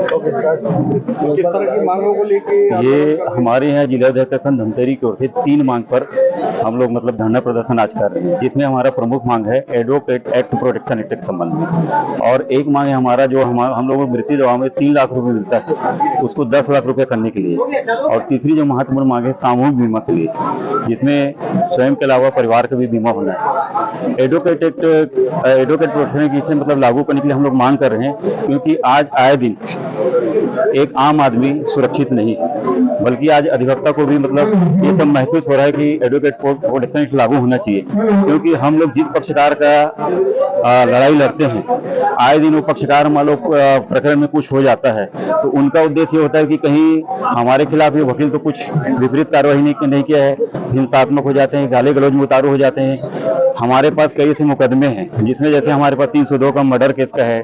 किस तरह की मांगों को लेके ये हमारे यहाँ जिला अध्यक्ष धमतरी की ओर से 3 मांग पर हम लोग मतलब धरना प्रदर्शन आज कर रहे हैं, जिसमें हमारा प्रमुख मांग है एडवोकेट एक्ट प्रोटेक्शन एक्ट के संबंध में, और एक मांग है हमारा जो हम लोगों को मृत्यु दवा में 3 लाख रुपए मिलता है उसको 10 लाख रुपए करने के लिए, और तीसरी जो महत्वपूर्ण मांग है सामूहिक बीमा के लिए, जिसमें स्वयं के अलावा परिवार का भी बीमा होना है। एडवोकेट प्रोटेक्शन एक्ट से मतलब लागू करने के लिए हम लोग मांग कर रहे हैं, क्योंकि आज आए दिन एक आम आदमी सुरक्षित नहीं है, बल्कि आज अधिवक्ता को भी मतलब ये सब महसूस हो रहा है कि एडवोकेट प्रोटेक्शन एक्ट लागू होना चाहिए, क्योंकि हम लोग जिस पक्षकार का लड़ाई लड़ते हैं आए दिन वो पक्षकार मान लो प्रकरण में कुछ हो जाता है तो उनका उद्देश्य ये होता है कि कहीं हमारे खिलाफ ये वकील तो कुछ विपरीत कार्रवाई नहीं किया है, हिंसात्मक हो जाते हैं, गाली गलौज में उतारू हो जाते हैं। हमारे पास कई ऐसे मुकदमे हैं जिसमें जैसे हमारे पास 302 का मर्डर केस का है,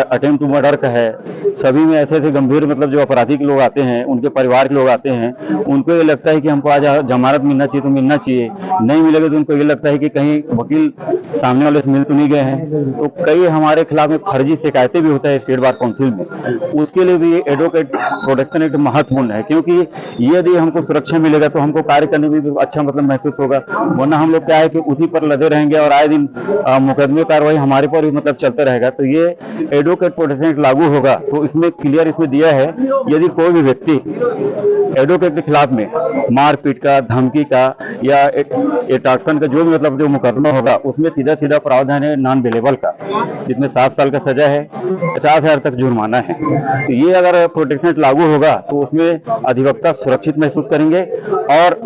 अटेम्प्ट टू मर्डर का है, सभी में ऐसे गंभीर मतलब जो अपराधी के लोग आते हैं, उनके परिवार के लोग आते हैं, उनको ये लगता है कि हमको आज जमानत मिलना चाहिए तो मिलना चाहिए, नहीं मिलेगा तो उनको ये लगता है कि कहीं वकील सामने वाले से मिल तो नहीं गए हैं। तो कई हमारे खिलाफ में फर्जी शिकायतें भी होता है स्टेट बार काउंसिल में, उसके लिए भी एडवोकेट प्रोटेक्शन एक्ट महत्वपूर्ण है, क्योंकि यदि हमको सुरक्षा मिलेगा तो हमको कार्य करने में भी अच्छा मतलब महसूस होगा, वरना हम लोग क्या है कि उसी पर लदे रहेंगे और आए दिन मुकदमे कार्रवाई हमारे पर भी मतलब चलता रहेगा। तो ये एडवोकेट प्रोटेक्शन एक्ट लागू होगा तो इसमें क्लियर इसमें दिया है, यदि कोई भी व्यक्ति एडवोकेट के खिलाफ में मारपीट का, धमकी का या एक्सटॉर्शन का जो भी मतलब जो मुकदमा होगा उसमें सीधा सीधा प्रावधान है नॉन अवेलेबल का, जिसमें 7 साल का सजा है, 50,000 तक जुर्माना है। तो ये अगर प्रोटेक्शन एक्ट लागू होगा तो उसमें अधिवक्ता सुरक्षित महसूस करेंगे और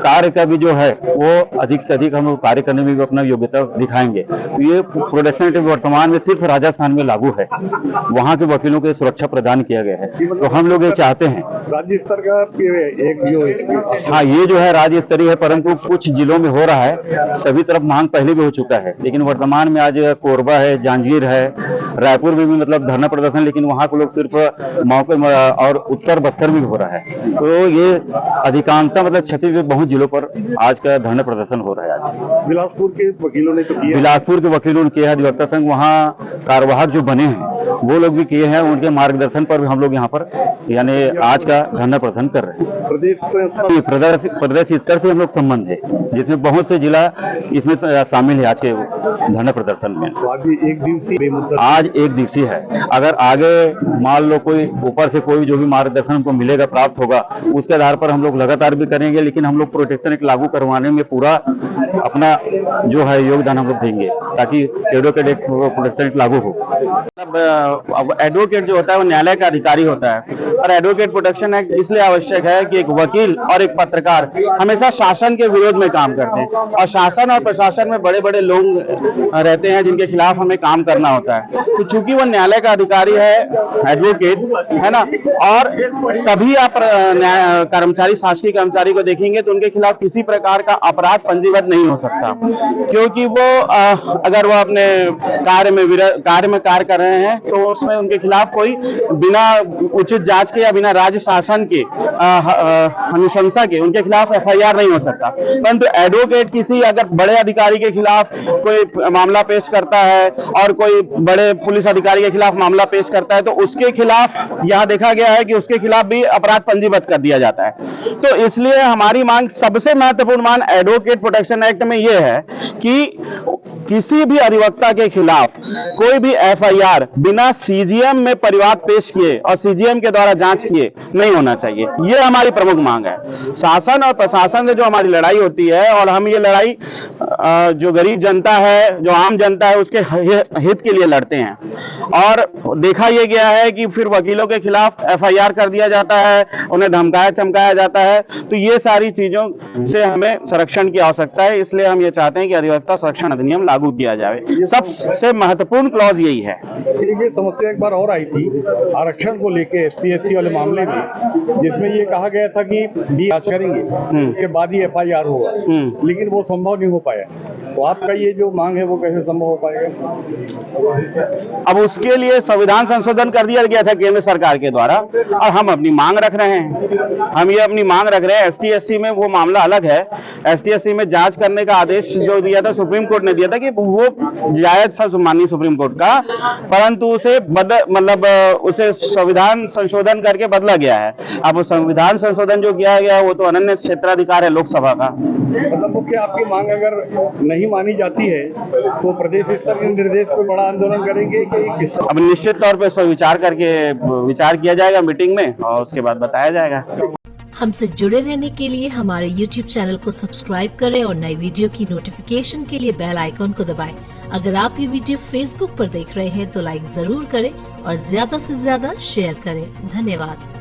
कार्य का भी जो है वो अधिक से अधिक हम कार्य करने में भी अपना योग्यता दिखाएंगे। तो ये प्रोटेक्शन एक्ट वर्तमान में सिर्फ राजस्थान में लागू है, वहाँ के वकीलों को सुरक्षा प्रदान किया गया है। तो हम लोग ये चाहते हैं राज्य स्तर का एक जो हाँ ये जो है राज्य स्तरीय है, परंतु कुछ जिलों में हो रहा है, सभी तरफ मांग पहले भी हो चुका है, लेकिन वर्तमान में आज कोरबा है, जांजगीर है, रायपुर में भी मतलब धरना प्रदर्शन, लेकिन वहाँ के लोग सिर्फ मौके और उत्तर बस्तर में भी हो रहा है। तो ये अधिकांशतः मतलब छत्तीसगढ़ बहुत जिलों पर आज का धरना प्रदर्शन हो रहा है। आज बिलासपुर के वकीलों ने तो किया, बिलासपुर के वकीलों ने किया, अधिवक्ता संघ वहाँ कार्यवाहक जो बने हैं वो लोग भी किए हैं, उनके मार्गदर्शन पर भी हम लोग यहाँ पर यानी आज का धरना प्रदर्शन कर रहे हैं। प्रदेश स्तर से हम लोग संबंध है, जिसमें बहुत से जिला इसमें शामिल है आज के धरना प्रदर्शन में। आज एक दिवसीय है, अगर आगे मान लो कोई ऊपर से कोई जो भी मार्गदर्शन हमको मिलेगा, प्राप्त होगा, उसके आधार पर हम लोग लगातार भी करेंगे, लेकिन हम लोग प्रोटेक्शन एक्ट लागू करवाने में पूरा अपना जो है योगदान हम लोग देंगे ताकि एडवोकेट एक्ट प्रोटेक्शन एक्ट लागू हो। अब एडवोकेट जो होता है वो न्यायालय का अधिकारी होता है, और एडवोकेट प्रोटेक्शन एक्ट इसलिए आवश्यक है कि एक वकील और एक पत्रकार हमेशा शासन के विरोध में काम करते हैं, और शासन और प्रशासन में बड़े बड़े लोग रहते हैं जिनके खिलाफ हमें काम करना होता है। तो चूंकि वो न्यायालय का अधिकारी है, एडवोकेट है ना, और सभी आप कर्मचारी, शासकीय कर्मचारी को देखेंगे तो उनके खिलाफ किसी प्रकार का अपराध पंजीबद्ध नहीं हो सकता, क्योंकि वो अगर वो अपने कार्य में कार्य कर रहे हैं तो उसमें उनके खिलाफ कोई बिना उचित जांच के या बिना राज्य शासन के अनुशंसा के उनके खिलाफ एफआईआर नहीं हो सकता। परंतु एडवोकेट किसी अगर बड़े अधिकारी के खिलाफ कोई मामला पेश करता है और कोई बड़े पुलिस अधिकारी के खिलाफ मामला पेश करता है तो उसके खिलाफ यह देखा गया है कि उसके खिलाफ भी अपराध पंजीबद्ध कर दिया जाता है। तो इसलिए हमारी मांग, सबसे महत्वपूर्ण मांग एडवोकेट प्रोटेक्शन एक्ट में यह है कि किसी भी अधिवक्ता के खिलाफ कोई भी एफआईआर बिना सीजीएम में परिवाद पेश किए और सीजीएम के द्वारा जांच किए नहीं होना चाहिए। ये हमारी प्रमुख मांग है। शासन और प्रशासन से जो हमारी लड़ाई होती है, और हम ये लड़ाई जो गरीब जनता है, जो आम जनता है, उसके हित के लिए लड़ते हैं, और देखा यह गया है कि फिर वकीलों के खिलाफ एफआईआर कर दिया जाता है, उन्हें धमकाया चमकाया जाता है। तो ये सारी चीजों से हमें संरक्षण की आवश्यकता है, इसलिए हम ये चाहते हैं कि अधिवक्ता संरक्षण अधिनियम लागू किया जाए। सबसे महत्वपूर्ण क्लॉज यही है। ये समस्या एक बार और आई थी आरक्षण को लेके एसटी/एसटी वाले मामले में, जिसमें ये कहा गया था कि जांच करेंगे उसके बाद ही एफआईआर होगा, लेकिन वो संभव नहीं हो पाया। तो आपका ये जो मांग है वो कैसे संभव हो पाएगा? अब उसके लिए संविधान संशोधन कर दिया गया था केंद्र सरकार के द्वारा, और हम अपनी मांग रख रहे हैं। हम ये अपनी मांग रख रहे हैं। एसटी/एससी में वो मामला अलग है। एसटी/एससी में जांच करने का आदेश जो दिया था सुप्रीम कोर्ट ने दिया था कि वो जायज था माननीय सुप्रीम कोर्ट का, परंतु उसे उसे संविधान संशोधन करके बदला गया है। अब वो संविधान संशोधन जो किया गया वो तो अनन्य क्षेत्राधिकार है लोकसभा का। मतलब मुख्य आपकी मांग अगर नहीं मानी जाती है तो प्रदेश स्तर के निर्देश पर बड़ा आंदोलन करेंगे कि किस तरह? अब निश्चित तौर पे इस पर विचार किया जाएगा मीटिंग में और उसके बाद बताया जाएगा। हमसे जुड़े रहने के लिए हमारे YouTube चैनल को सब्सक्राइब करें और नई वीडियो की नोटिफिकेशन के लिए बेल आइकॉन को दबाएं। अगर आप ये वीडियो Facebook पर देख रहे हैं तो लाइक जरूर करें और ज्यादा से ज्यादा शेयर करें। धन्यवाद।